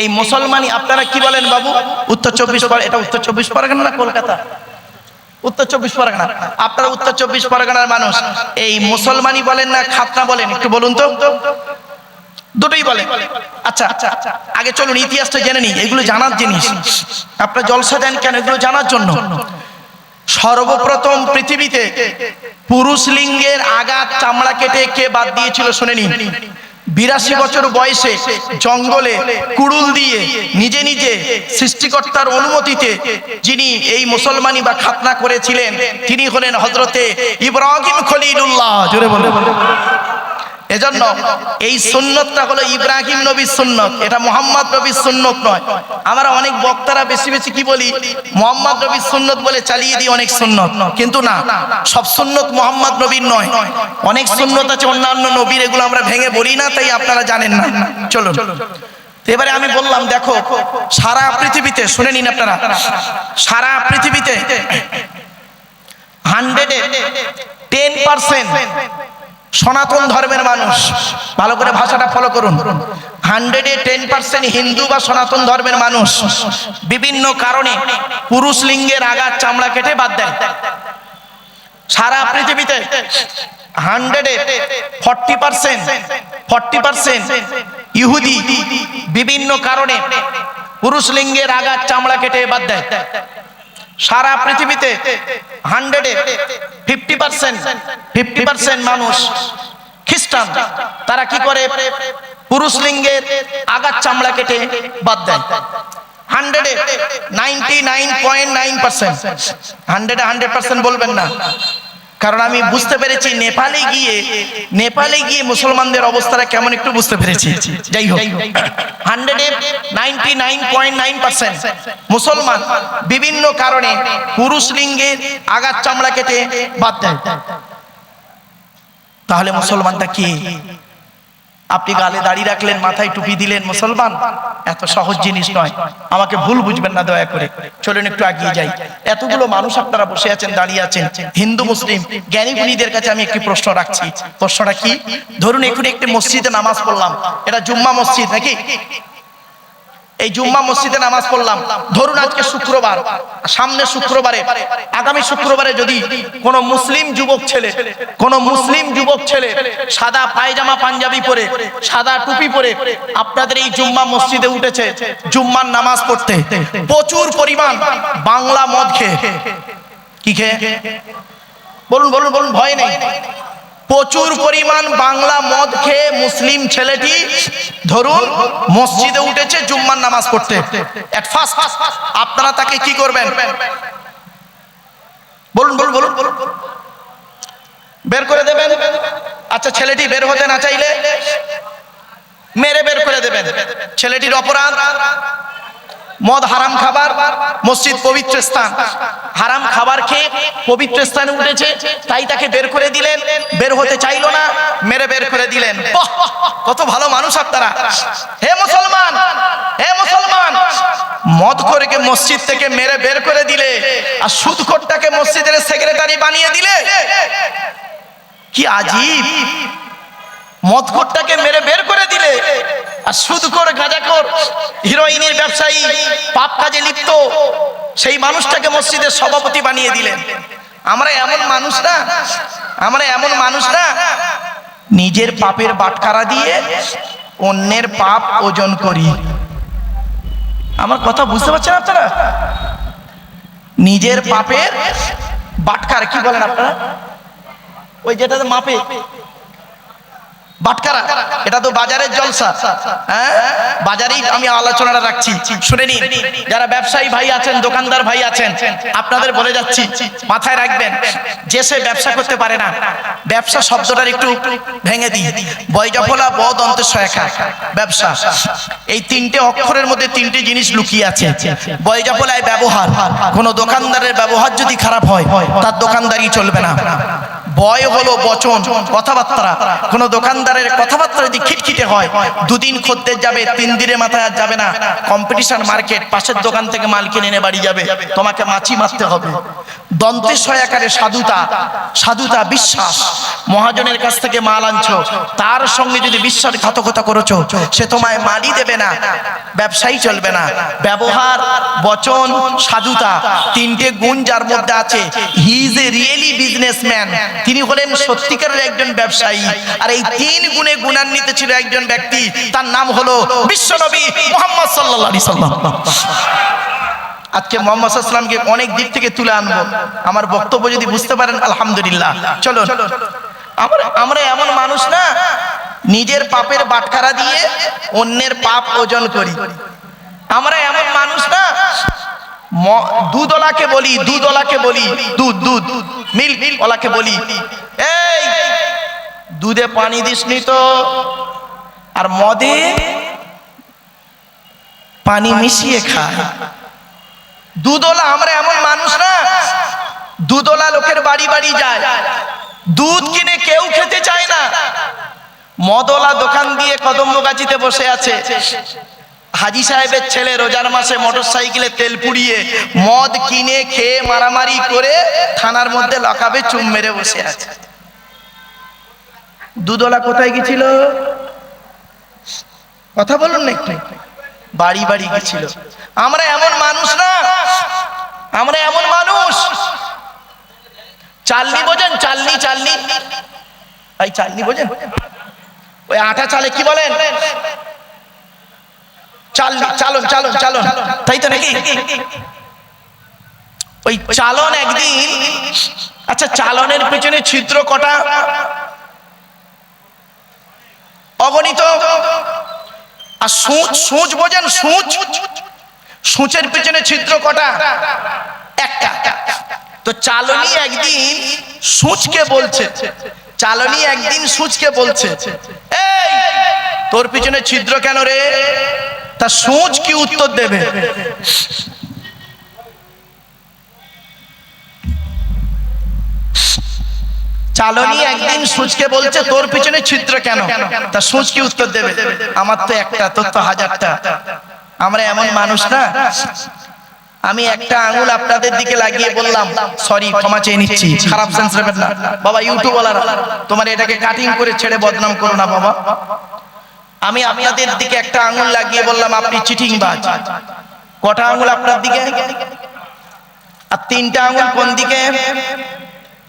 এই মুসলমানি আপনারা কি বলেন বাবু? উত্তর 24 পরগনা, এটা উত্তর 24 পরগনা না কলকাতা? উত্তর 24 পরগনা। আপনারা উত্তর 24 পরগনার মানুষ, এই মুসলমানি বলেন না খাতনা বলেন? একটু বলুন তো। দুটোই বলে। আচ্ছা আগে চলুন ইতিহাসটা জেনে নিই, এগুলো জানার জিনিস। আপনারা জলসা দেন কেন? এগুলো জানার জন্য। সর্বপ্রথম পৃথিবীতে পুরুষ লিঙ্গের আগাত চামড়া কেটে কে বাদ দিয়েছিল শুনে নিন। 82 বছর বয়সে জঙ্গলে কুড়ুল দিয়ে নিজে নিজে সৃষ্টিকর্তার অনুমতিতে যিনি এই মুসলমানি বা খাতনা করেছিলেন তিনি হলেন হযরতে ইব্রাহিম খলিলুল্লাহ। জোরে বলুন। এজন্য এই সুন্নতটা হলো ইব্রাহিম নবীর সুন্নত, এটা মুহাম্মদ নবীর সুন্নত নয়। আমরা অনেক বক্তারা বেশি বেশি কি বলি, মুহাম্মদ নবীর সুন্নত বলে চালিয়ে দিই অনেক সুন্নত, কিন্তু না, সব সুন্নত মুহাম্মদ নবীর নয়। অনেক সুন্নত আছে অন্যান্য নবীর, এগুলো আমরা ভেঙে বলি না, তাই আপনারা জানেন না। চলুন এবারে আমি বললাম, দেখো সারা পৃথিবীতে শুনে নিন আপনারা, সারা পৃথিবীতে 110% সনাতন ধর্মের মানুষ। ভালো করে ভাষাটা ফলো করুন। 110% হিন্দু বা সনাতন ধর্মের মানুষ বিভিন্ন কারণে পুরুষ লিঙ্গের আগার চামড়া কেটে বাদ দেয়। সারা পৃথিবীতে 40% ইহুদি বিভিন্ন কারণে পুরুষ লিঙ্গের আগার চামড়া কেটে বাদ দেয়। সারা পৃথিবীতে 50% মানুষ খ্রিস্টান, তারা কি করে পুরুষ লিঙ্গের আগার চামড়া কেটে বাদ দেয়। 99.9%, 100% বলবেন না, কারণ আমি বুঝতে পেরেছি নেপালে গিয়ে মুসলমানদের অবস্থাটা কেমন একটু বুঝতে পেরেছি। যাই হোক, 99.9% মুসলমান বিভিন্ন কারণে পুরুষ লিঙ্গের আগার চামড়া কেটে বাদ দেয়। তাহলে মুসলমানটা কি? আপনি গালে দাড়ি রাখলেন, মাথায় টুপি দিলেন, মুসলমান? এত সহজ জিনিস নয়, আমাকে ভুল বুঝবেন না দয়া করে। চলুন একটু এগিয়ে যাই। এতগুলো মানুষ আপনারা বসে আছেন, দাঁড়িয়ে আছেন, হিন্দু মুসলিম জ্ঞানী গুণীদের কাছে আমি একটি প্রশ্ন রাখছি। প্রশ্নটা কি? ধরুন এখানে একটি মসজিদে নামাজ পড়লাম, এটা জুম্মা মসজিদ নাকি? এই জুম্মা মসজিদে নামাজ পড়লাম, ধরুন আজকে শুক্রবার, সামনে শুক্রবারে, আগামী শুক্রবারে যদি কোন মুসলিম যুবক ছেলে সাদা পায়জামা পাঞ্জাবি পরে, সাদা টুপি পরে আপনাদের এই জুম্মা মসজিদে উঠেছে জুম্মার নামাজ পড়তে, প্রচুর পরিমাণ বাংলা মদ খেয়ে, কি খেয়ে? বলুন বলুন বলুন, ভয় নেই। প্রচুর পরিমাণ বাংলা মদ খেয়ে মুসলিম ছেলেটি ধরুন মসজিদে উঠেছে জুম্মার নামাজ পড়তে। এট ফার্স্ট আপনারা তাকে কি করবেন? বলুন বলুন বলুন বলুন। বের করে দেবেন? আচ্ছা, ছেলেটি বের হতে না চাইলে মেরে বের করে দেবেন। ছেলেটির অপরাধ, মদ হারাম খাবার, মসজিদ পবিত্র স্থান, হারাম খাবার খেয়ে পবিত্র স্থানে উঠেছে, তাই তাকে বের করে দিলেন। বের হতে চাইলো না, মেরে বের করে দিলেন। কত ভালো মানুষ আপনারা! হে মুসলমান, হে মুসলমান, মদখোরকে মসজিদ থেকে মেরে বের করে দিলে আর সুদখোরটাকে মসজিদের সেক্রেটারি বানিয়ে দিলে, কি আজীব! মদখোরটাকে মেরে বের করে দিলে আর সুদখোর, গাঁজাখোর, হিরোইনের ব্যবসায়ী, পাপ কাজে লিপ্ত সেই মানুষটাকে মসজিদের সভাপতি বানিয়ে দিলেন। আমরা এমন মানুষ না নিজের পাপের বাটখারা দিয়ে অন্যের পাপ ওজন করি। আমার কথা বুঝতে পারছেন আপনারা? নিজের পাপের বাটখারা কি বলেন আপনারা? ওই যেটাতে মাপে বাটখারা, এটা তো বাজারের জলসা। হ্যাঁ, বাজারেই আমি আলোচনাটা রাখছি, শুনে নিন। যারা ব্যবসায়ী ভাই আছেন, দোকানদার ভাই আছেন, আপনাদের বলে যাচ্ছি, মাথায় রাখবেন, যে সে ব্যবসা করতে পারে না। ব্যবসা শব্দটার একটু ভেঙে দিই, বয়জাফলা ব দন্তেশ্বয়কা, ব্যবসা। এই তিনটে অক্ষরের মধ্যে তিনটে জিনিস লুকিয়ে আছে। বয়জাফলায় ব্যবহার, কোন দোকানদারের ব্যবহার যদি খারাপ হয় তার দোকানদারি চলবে না। বয় হলো বচন, কথাবার্তা। কোন দোকানদারের কথাবার্তা যদি খিটখিটে হয়, দুদিন খদ্দের যাবে, 3 দিনের মাথায় আর যাবে না। কম্পিটিশন মার্কেট, পাশের দোকান থেকে মাল কিনে এনে বাড়ি যাবে, তোমাকে মাছি মারতে হবে। দন্তেশ্বয় আকারে সাধুতা, সাধুতা বিশ্বাস। মহাজনের কাছ থেকে মাল আনছো, তার সঙ্গে যদি বিশ্বাসঘাতকতা করেছো, সে তোমায় মালই দেবে না, ব্যবসায়ী চলবে না। ব্যবহার, বচন, সাধুতা, তিনটে গুণ যার মধ্যে আছে, he is a really businessman, তিনি হলেন সত্যিকারের একজন ব্যবসায়ী। আর এই তিন গুণে গুণান্বিত ছিল একজন ব্যক্তি, তার নাম হলো বিশ্বনবী মুহাম্মদ সাল্লাল্লাহু আলাইহি সাল্লাম। আজকে মুহাম্মদ সাল্লাল্লাহু আলাইহি সাল্লামকে অনেক দিক থেকে তুলে আনবো, আমার বক্তব্য যদি বুঝতে পারেন আলহামদুলিল্লাহ। চলো, আমরা এমন মানুষ না নিজের পাপের বাটখারা দিয়ে অন্যের পাপ ওজন করি। আমরা এমন মানুষ না দুধওয়ালাকে বলি, দুধওয়ালাকে বলি, দুধ মিল্ক ওয়ালাকে বলি, এই দুধে পানি দিসনি তো, আর মদে পানি মিশিয়ে খায়। দুধওয়ালা, আমরা এমন মানুষ না দুধওয়ালা লোকের বাড়ি বাড়ি যায়, দুধ কিনে কেউ খেতে চায় না। মদওয়ালা দোকান দিয়ে কদমগাছিতে বসে আছে, হাজি সাহেবের ছেলে রোজার মাসে মোটরসাইকেলে তেল পুড়িয়ে মদ কিনে খেয়ে মারামারি করে থানার মধ্যে লকাবে চুম মেরে বসে আছে। দুধওয়ালা কোথায় গেছিল? কথা বলুন না একটু। বাড়ি বাড়ি গেছিল। আমরা এমন মানুষ না, আমরা এমন মানুষ। চালনি বোঝেন? চালনি, চালনি, এই চালনি বোঝেন? ওই আটা চালে কি বলেন? চালনি, চালন, চালন, চালন, তাই তো নাকি? ওই চালন একদিন, আচ্ছা চালনের পেছনে ছিদ্র কটা? অগণিত। আর সূচ, সূচ বোঝেন? সূচ, সূচের পেছনে ছিদ্র কটা? একটা। তো চালনি একদিন সূচকে বলছে, চালনি একদিন সূচকে বলছে, এই তোর পিছনে ছিদ্র কেন রে? তা সূচ কি উত্তর দেবে? চালনি একদিন সূচকে বলছে তোর পিছনে ছিদ্র কেন? তা সূচ কি উত্তর দেবে? আমার তো একটা, তোর তো হাজারটা। আমরা এমন মানুষ না। আমি একটা আঙুল আপনাদের দিকে লাগিয়ে বললাম, সরি ক্ষমা চেয়ে নিচ্ছি, খারাপ সেন্স নেবেন না বাবা। ইউটিউবওয়ালারা তোমার এটাকে কাটিং করে ছেড়ে বদনাম করো না বাবা। আমি আপনাদের দিকে একটা আঙুল লাগিয়ে বললাম আপনি চিটিংবাজ। কটা আঙুল আপনার দিকে? আর তিনটা আঙুল কোন দিকে?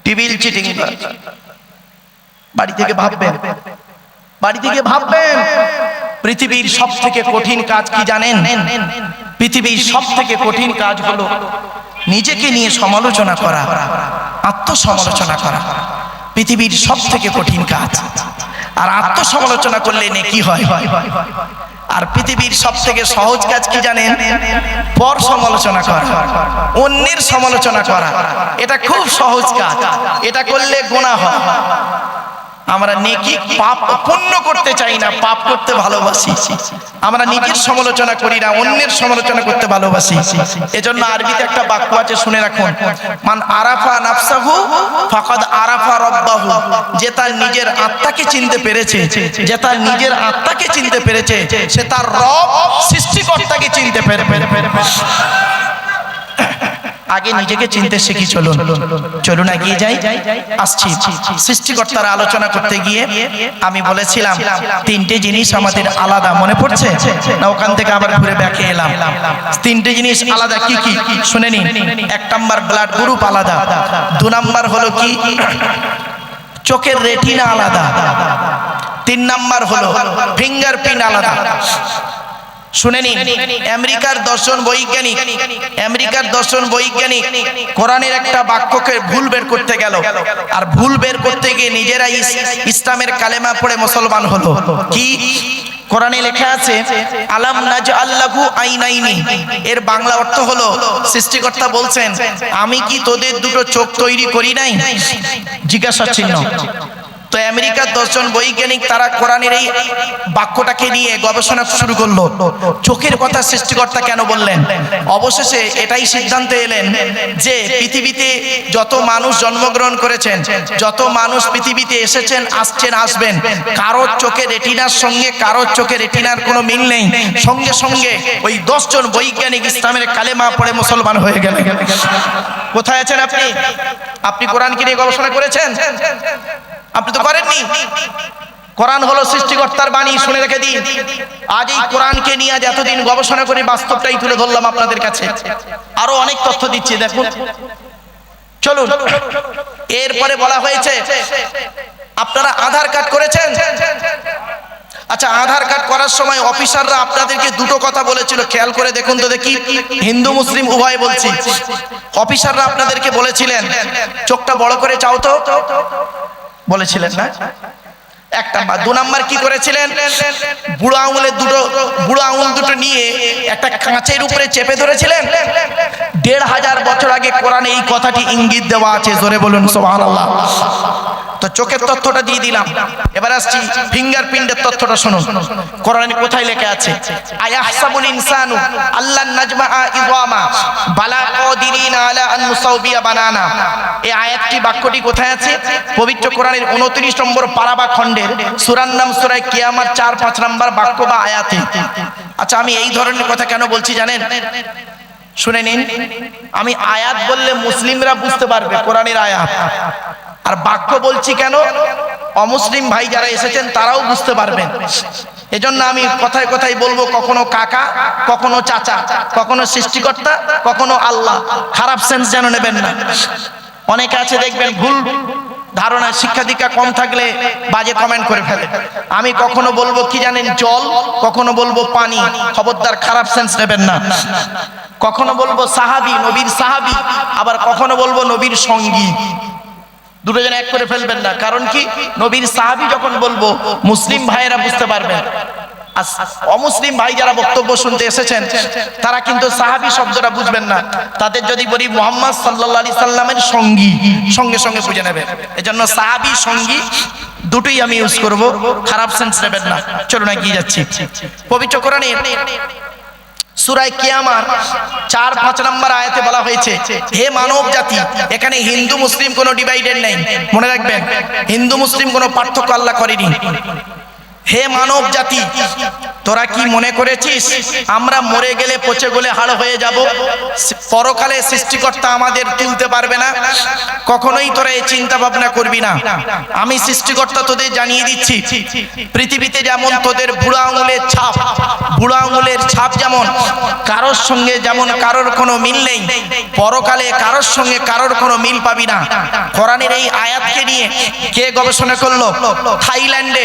টিবিল চিটিংবাজ। বাড়ি থেকে ভাববেন, বাড়ি থেকে ভাববেন। পৃথিবীর সব থেকে কঠিন কাজ কি জানেন? পৃথিবীর সব থেকে কঠিন কাজ হলো নিজেকে নিয়ে সমালোচনা করা, আত্মসমালোচনা করা। পৃথিবীর সব থেকে কঠিন কাজ। আর আত্মসমালোচনা করলে নেকি হয়। আর পৃথিবীর সব থেকে সহজ কাজ কি জানেন? পর সমালোচনা করা, অন্যের সমালোচনা করা। এটা খুব সহজ কাজ, এটা করলে গুনাহ হয়। আমরা নেকি পাপ পুণ্য করতে চাই না, পাপ করতে ভালোবাসি। আমরা নিজের সমালোচনা করি না, অন্যের সমালোচনা করতে ভালোবাসি। এজন্য আরবিতে একটা বাক্য আছে, শুনে রাখুন। মান আরাফা নাফসাহু ফাকাদ আরাফা রাব্বাহু। যে তার নিজের আত্মাকে চিনতে পেরেছে, যে তার নিজের আত্মাকে চিনতে পেরেছে, সে তার রব সৃষ্টিকর্তাকে চিনতে পেরেছে। আগে নিজেকে চিনতে শিখি। চলুন চলুন এগিয়ে যাই। আসছি সৃষ্টিকর্তার আলোচনা করতে গিয়ে আমি বলেছিলাম তিনটে জিনিস আমাদের আলাদা। মনে পড়ছে না? ওখান থেকে আবার ঘুরে ব্যাকে এলাম। তিনটে জিনিস আলাদা কি কি শুনে নিন। এক নাম্বার ব্লাড গ্রুপ আলাদা। দু নাম্বার হলো কি চোখের রেটিনা আলাদা। তিন নাম্বার হলো ফিঙ্গারপ্রিন্ট আলাদা। শুনে নিন, আমেরিকার দর্শন বৈজ্ঞানিক, আমেরিকার দর্শন বৈজ্ঞানিক কোরআনের একটা বাক্যকে ভুল বের করতে গেল, আর ভুল বের করতে গিয়ে নিজেরাই ইসলামের কালেমা পড়ে মুসলমান হলো। কি কোরআনে লেখা আছে? আলাম নাজআল লাহু আইনাইনি। এর বাংলা অর্থ হলো সৃষ্টিকর্তা বলছেন আমি কি তোদের দুটো চোখ তৈরি করি নাই? জিজ্ঞাসা চিহ্ন। তো আমেরিকার 10 জন বৈজ্ঞানিক তারা কোরআনের এই বাক্যটাকে নিয়ে গবেষণা শুরু করলো, চোখের কথা সৃষ্টিকর্তা কেন বললেন। অবশেষে এটাই সিদ্ধান্তে এলেন যে পৃথিবীতে যত মানুষ জন্মগ্রহণ করেছেন, যত মানুষ পৃথিবীতে এসেছেন, আসছেন, আসবেন, কারোর চোখে রেটিনার সঙ্গে কারোর চোখে রেটিনার কোনো মিল নেই। সঙ্গে সঙ্গে ওই 10 জন বৈজ্ঞানিক ইসলামের কালেমা পড়ে মুসলমান হয়ে গেলেন। কোথায় আছেন আপনি? আপনি কোরআনকে নিয়ে গবেষণা করেছেন? আপনি তো করেননি। কোরআন হলো সৃষ্টিকর্তার বাণী, শুনে রেখে দিন। আজ এই কোরআনকে নিয়ে আজ এতদিন গবেষণা করে বাস্তবটাই তুলে ধরলাম আপনাদের কাছে। আরো অনেক তথ্য দিচ্ছি, দেখুন, চলুন। এরপরে বলা হয়েছে আপনারা আধার কার্ড করেছেন। আচ্ছা, আধার কার্ড করার সময় অফিসাররা আপনাদেরকে দুটো কথা বলেছিল, খেয়াল করে দেখুন তো দেখি। হিন্দু মুসলিম উভয় বলছি। অফিসাররা আপনাদেরকে বলেছিলেন চোখটা বড় করে চাও তো, বলেছিলেন না? একটা। 2 নাম্বার কি করেছিলেন? বুড়ো আঙুল দুটো নিয়ে একটা কাঁচের উপরে চেপে ধরেছিলেন। 1500 বছর আগে কোরআনে এই কথাটি ইঙ্গিত দেওয়া আছে, জোরে বলুন সুবহানাল্লাহ। তো চোখের তথ্যটা দিয়ে দিলাম। এবার আসছি ফিঙ্গারপ্রিন্টের তথ্যটা শুনুন। কোরআনে কোথায় লেখা আছে? আয়াহসাবুল ইনসানু আল্লান নাজমাআ ইযামা বালা কাদিরিনা আলা আন নুসাউবিয়া বানানা। এই আয়াতটি, বাক্যটি কোথায় আছে? পবিত্র কোরআনের 29 নম্বর পারা বা খণ্ডের সূরার নাম সূরা কিয়ামত 4-5 নম্বর বাক্য বা আয়াতে। আচ্ছা, আমি এই ধরনের কথা কেন বলছি জানেন? শুনে নিন। আমি আয়াত বললে মুসলিমরা বুঝতে পারবে কোরআনের আয়াত, আর বাক্য বলছি কেন, অমুসলিম ভাই যারা এসেছেন তারাও বুঝতে পারবেন। এজন্য আমি কথায় কথায় বলবো, কখনো কাকা, কখনো চাচা, কখনো সৃষ্টিকর্তা, কখনো আল্লাহ। খারাপ সেন্স যেন নেবেন না। অনেকে আছে দেখবেন ভুল ধারণা, শিক্ষা দীক্ষা কম থাকলে বাজে কমেন্ট করে ফেলে। আমি কখনো বলবো কি জানেন, জল, কখনো বলবো পানি। খবরদার, খারাপ সেন্স নেবেন না। কখনো বলবো সাহাবী, নবীর সাহাবী, আবার কখনো বলবো নবীর সঙ্গী। দুটো জন এক করে ফেলবেন না। কারণ কি, নবীর সাহাবী যখন বলবো মুসলিম ভাইয়েরা বুঝতে পারবেন, আর অমুসলিম ভাই যারা বক্তব্য শুনতে এসেছেন তারা কিন্তু সাহাবী শব্দটা বুঝবেন না। তাদের যদি বলি মুহাম্মদ সাল্লাল্লাহু আলাইহি সাল্লামের সঙ্গী, সঙ্গে সঙ্গে বুঝে নেবেন। এজন্য সাহাবী, সঙ্গী দুটোই আমি ইউজ করব, খারাপ সেন্স নেবেন না। চলুন এগিয়ে যাচ্ছি। পবিত্র কোরআনে সূরা কিয়ামত 4-5 নম্বর আয়াতে বলা হয়েছে, হে মানব জাতি, এখানে হিন্দু মুসলিম কোনো ডিভাইডেড নেই, মনে রাখবেন। হিন্দু মুসলিম কোনো পার্থক্য আল্লাহ করেনি। হে মানব জাতি, তোরা কি মনে করেছিস আমরা মরে গেলে পচে গলে হাড় হয়ে যাব, পরকালে সৃষ্টিকর্তা আমাদের তুলতে পারবে না? কখনোই তোরা এই চিন্তা ভাবনা করবি না। আমি সৃষ্টিকর্তা তোদের জানিয়ে দিচ্ছি, পৃথিবীতে যেমন তোদের বুড়ো আঙুলের ছাপ যেমন কারোর সঙ্গে যেমন কারোর কোনো মিল নেই, পরকালে কারোর সঙ্গে কারোর কোনো মিল পাবি না। কোরআনের এই আয়াতকে নিয়ে কে গবেষণা করলো? থাইল্যান্ডে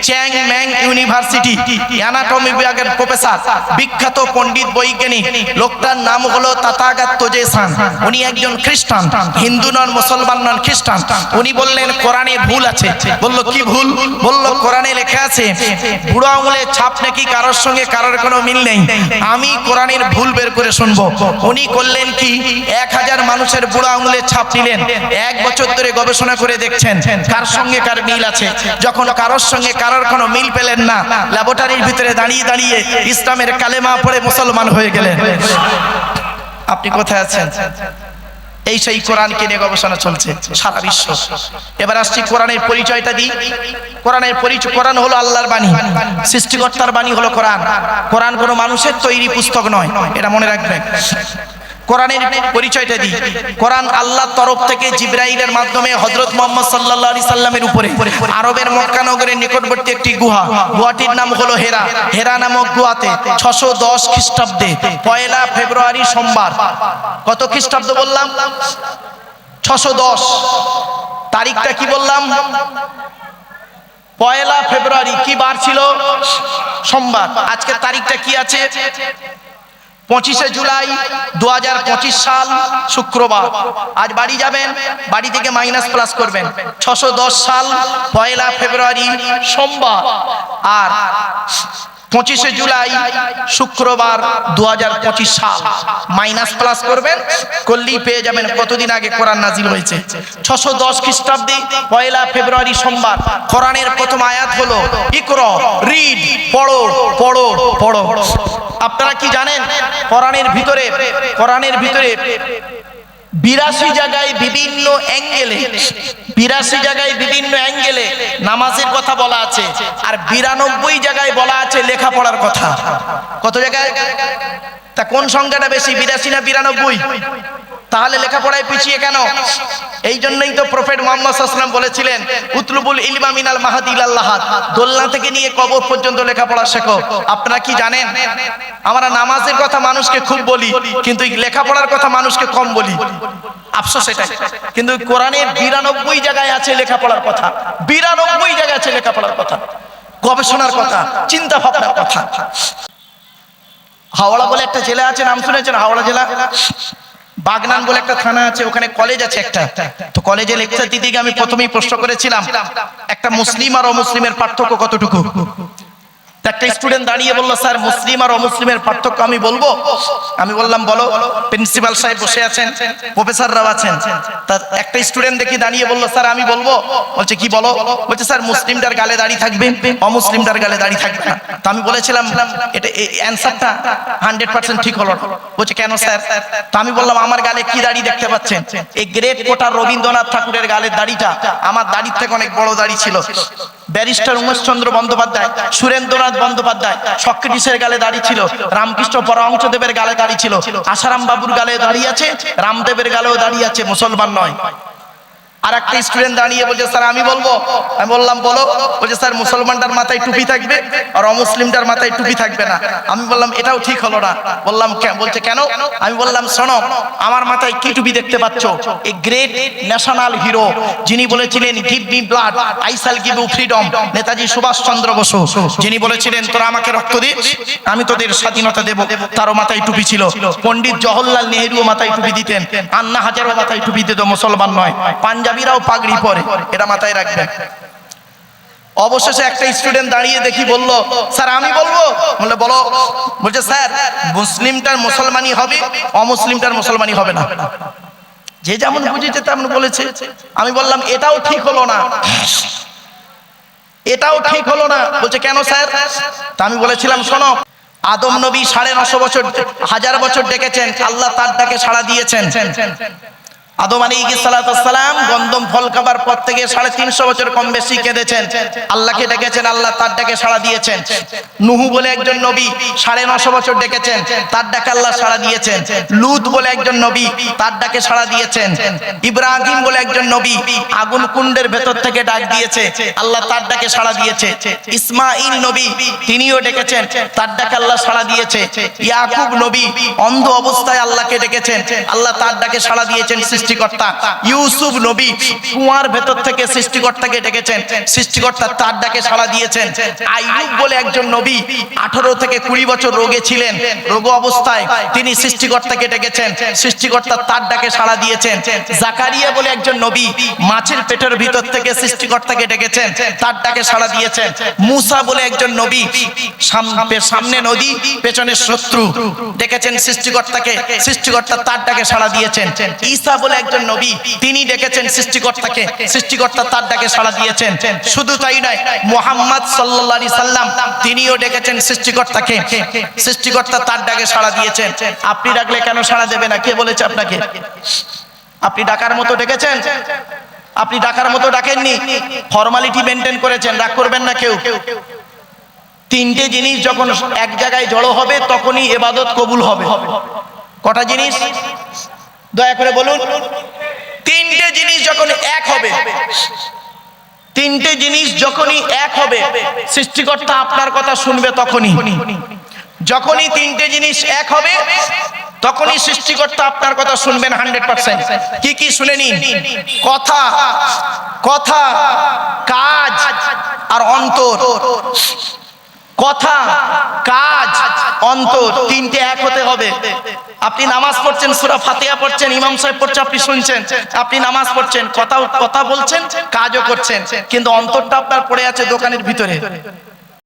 চ্যাং ম্যাং ইউনিভার্সিটি অ্যানাটমি বিভাগের প্রফেসর, বিখ্যাত পণ্ডিত বৈজ্ঞানিক, লোকটার নাম হলো তাথাগত জেসান। উনি একজন খ্রিস্টান, হিন্দু নন, মুসলমান নন, খ্রিস্টান। উনি বললেন কোরআনে ভুল আছে। বললো কি ভুল? বললো কোরআনে লেখা আছে বুড়ো আঙুলের ছাপ নাকি কারোর সঙ্গে কারোর কোনো মিল নেই। আমি কোরআনের ভুল বের করে শুনবো। উনি করলেন কি, 1000 মানুষের বুড়ো আঙুলের ছাপ নিলেন, 1 বছর ধরে গবেষণা করে দেখছেন কার সঙ্গে কার মিল আছে। যখন কারোর সঙ্গে কারোর কোনো মিল পেলেন না, ল্যাবরেটরির ভিতরে দাঁড়িয়ে দাঁড়িয়ে ইসলামের কালেমা পড়ে মুসলমান হয়ে গেলেন। আপনি কোথায় আছেন? এই সেই কোরআনকে নিয়ে গবেষণা চলছে সারা বিশ্ব। এবার আসছি কোরআনের পরিচয়টা দিই। কোরআনের পরিচয়, কোরআন হলো আল্লাহর বাণী, সৃষ্টিকর্তার বাণী হলো কোরআন। কোরআন কোনো মানুষের তৈরি পুস্তক নয়, এটা মনে রাখবেন। কোরআনের পরিচয়টা দিই। কোরআন আল্লাহর তরফ থেকে জিবরাইলের মাধ্যমে হযরত মুহাম্মদ সাল্লাল্লাহু আলাইহি সাল্লামের উপরে আরবের মক্কা নগরের নিকটবর্তী একটি গুহাটির নাম হলো হেরা। হেরা নামক গুহাতে 610 খ্রিস্টাব্দে 1 ফেব্রুয়ারি সোমবার, কত খ্রিস্টাব্দ বললাম? 610। তারিখটা কি বললাম? 1 ফেব্রুয়ারি। কি বার ছিল? সোমবার। আজকের তারিখটা কি আছে? 25 জুলাই 2025 সাল, শুক্রবার। আজ বাড়ি যাবেন, বাড়ি থেকে মাইনাস প্লাস করবেন। 610 সাল 1 ফেব্রুয়ারি সোমবার। আর 25শে জুলাই শুক্রবার 2025 সাল, মাইনাস প্লাস করবেন, করলেই পেয়ে যাবেন কতদিন আগে কোরআন নাজিল হয়েছে। 610 খ্রিস্টাব্দে 1 ফেব্রুয়ারি সোমবার কোরআনের প্রথম আয়াত হলো ইকরা, রিড, পড়ো পড়ো পড়ো। আপনারা কি জানেন কোরআনের ভিতরে 82 জায়গায় বিভিন্ন অ্যাঙ্গেলে নামাজের কথা বলা আছে, আর 92 জায়গায় বলা আছে লেখাপড়ার কথা। কত জায়গায়? তা কোন সংখ্যাটা বেশি, 82 না 92? তাহলে লেখাপড়ায় পিছিয়ে কেন? এই জন্যই তো প্রফেট মুহাম্মদ সাল্লাল্লাহু আলাইহি ওয়াসাল্লাম বলেছিলেন উতলুবুল ইলমা মিনাল মাহাদি ইলাল লাহাদ, দোলনা থেকে নিয়ে কবর পর্যন্ত লেখাপড়া শেখো। আপনারা কি জানেন আমরা নামাজের কথা মানুষকে খুব বলি, কিন্তু লেখাপড়ার কথা মানুষকে কম বলি। আফসোস এটাই। কিন্তু কোরআনের 92 জায়গায় আছে লেখাপড়ার কথা, 92 জায়গায় আছে লেখাপড়ার কথা, গবেষণার কথা, চিন্তা ভাবনার কথা। হাওড়া বলে একটা জেলা আছে, নাম শুনেছেন? হাওড়া জেলা বাগনান বলে একটা থানা আছে, ওখানে কলেজ আছে একটা। তো কলেজে লেকচার দিতে গিয়ে আমি প্রথমেই প্রশ্ন করেছিলাম একটা মুসলিম আর অমুসলিমের পার্থক্য কতটুকু। একটা স্টুডেন্ট দাঁড়িয়ে বলল, স্যার মুসলিম আর অমুসলিমের পার্থক্য আমি বলবো। আমি বললাম বলো। প্রিন্সিপাল সাহেব বসে আছেন, প্রফেসররাও আছেন। তার একটা স্টুডেন্ট দেখি দাঁড়িয়ে বলল, স্যার আমি বলবো। বলছে কি বলো? বলছে স্যার মুসলিমটার গালে দাড়ি থাকবে, অমুসলিমটার গালে দাড়ি থাকবে না। তো আমি বলেছিলাম এটা অ্যানসারটা 100% ঠিক হলো না। বলছে কেন স্যার? তো আমি বললাম আমার গালে কি দাড়ি দেখতে পাচ্ছেন? এই গ্রেট কোটার রবীন্দ্রনাথ ঠাকুরের গালের দাড়িটা আমার দাড়ির থেকে অনেক বড় দাড়ি ছিল। ব্যারিস্টার উমেশচন্দ্র বন্দ্যোপাধ্যায়, সুরেন্দ্রনাথ বন্দ্যোপাধ্যায়, সক্রেটিসের গালে দাড়ি ছিল, রামকৃষ্ণ পরমহংসদেবের গালে দাড়ি ছিল, আশারাম বাবুর গালে দাড়ি আছে, রামদেবের গালেও দাড়ি আছে, মুসলমান নয়। আর একটা স্টুডেন্ট দাঁড়িয়ে বলছে স্যার আমি বলবো। আমি বললাম বলো। বলছে স্যার মুসলমানটার মাথায় টুপি থাকবে আর অমুসলিমটার মাথায় টুপি থাকবে না। আমি বললাম এটাও ঠিক হলো না। বললাম বলছে কেন? আমি বললাম শোনো, আমার মাথায় কি টুপি দেখতে পাচ্ছ? এই গ্রেট ন্যাশনাল হিরো যিনি বলেছিলেন give me blood I shall give you freedom, Netaji Subhash Chandra Bose, যিনি বলেছিলেন তোরা আমাকে রক্ত দে আমি তোদের স্বাধীনতা দেব, তারও মাথায় টুপি ছিল। পণ্ডিত জওহরলাল নেহরুও মাথায় টুপি দিতেন, আন্না হাজারও মাথায় টুপি দিত, মুসলমান নয়। পাঞ্জাবিরাও পাগড়ি পরে, এটা মাথায় রাখবেন। অবশেষে একটা স্টুডেন্ট দাঁড়িয়ে দেখি বলল, স্যার আমি বলবো। বলে বলো। বলছে স্যার মুসলিমটার মুসলমানি হবে, অমুসলিমটার মুসলমানি হবে না। যে যেমন বুঝেছে তেমন বলেছে। আমি বললাম এটাও ঠিক হলো না, এটাও ঠিক হলো না। বলছে কেন স্যার? তা আমি বলেছিলাম শোনো, আদম নবী 950 বছর 1000 বছর ডেকেছেন, আল্লাহ তার ডাকে সাড়া দিয়েছেন। আদম আলাইহিস সালাম গন্ধম ফল খাবার পর থেকে 350 বছর কম বেশি কেঁদেছেন, আল্লাহকে ডেকেছেন, আল্লাহ তার ডাকে সাড়া দিয়েছেন। নূহ বলে একজন নবী 950 বছর ডেকেছেন, তার ডাকে আল্লাহ সাড়া দিয়েছেন। লূত বলে একজন নবী, তার ডাকে সাড়া দিয়েছেন। ইব্রাহিম বলে একজন নবী আগুন কুণ্ডের ভেতর থেকে ডাক দিয়েছে, আল্লাহ তার ডাকে সাড়া দিয়েছে। ইসমাঈল নবী তিনিও ডেকেছেন, তার ডাকে আল্লাহ সাড়া দিয়েছে। ইয়াকুব নবী অন্ধ অবস্থায় আল্লাহকে ডেকেছেন, আল্লাহ তার ডাকে সাড়া দিয়েছেন সৃষ্টিকর্তা। ইউসুফ নবী কুয়ার ভেতর থেকে সৃষ্টিকর্তাকে ডেকেছেন, সৃষ্টিকর্তা তার ডাকে সাড়া দিয়েছেন। আইয়ুব বলে একজন নবী 18 থেকে 20 বছর রোগে ছিলেন, রোগ অবস্থায় তিনি সৃষ্টিকর্তাকে ডেকেছেন, সৃষ্টিকর্তা তার ডাকে সাড়া দিয়েছেন। জাকারিয়া বলে একজন নবী মাছের পেটের ভিতর থেকে সৃষ্টিকর্তাকে ডেকেছেন, তার ডাকে সাড়া দিয়েছেন। মুসা বলে একজন নবী সামনে নদী পেছনে শত্রু, ডেকেছেন সৃষ্টিকর্তাকে, সৃষ্টিকর্তা তার ডাকে সাড়া দিয়েছেন। ঈসা বলে একজন নবী তিনি ডেকেছেন সৃষ্টিকর্তাকে, সৃষ্টিকর্তা তার ডাকে সাড়া দিয়েছেন। শুধু তাই নয়, মুহাম্মদ সাল্লাল্লাহু আলাইহি সাল্লাম তিনিও ডেকেছেন সৃষ্টিকর্তাকে, সৃষ্টিকর্তা তার ডাকে সাড়া দিয়েছেন। আপনি ডাকলে কেন সাড়া দেবে না? কে বলেছে আপনাকে? আপনি ডাকার মতো ডেকেছেন? আপনি ডাকার মতো ডাকেননি, ফর্মালিটি মেনটেন করেছেন, রাগ করবেন না কেউ। 3টে জিনিস যখন এক জায়গায় জড়ো হবে তখনই ইবাদত কবুল হবে। কটা জিনিস? দয়া করে বলুন। 3টে জিনিস যখন এক হবে, 3টে জিনিস যখনই এক হবে সৃষ্টিকর্তা আপনার কথা শুনবে তখনই। যখনই 3টে জিনিস এক হবে তখনই সৃষ্টিকর্তা আপনার কথা শুনবেন 100%। কি কি শুনে নিন? কথা, কথা, কাজ আর অন্তর। কথা, কাজ, অন্তর, 3টে এক হতে হবে। আপনি নামাজ পড়ছেন, সূরা ফাতিহা পড়ছেন, ইমাম সাহেব পড়ছে, আপনি শুনছেন। আপনি নামাজ পড়ছেন, কথা বলছেন, কাজও করছেন, কিন্তু অন্তরটা আপনার পড়ে আছে দোকানের ভিতরে।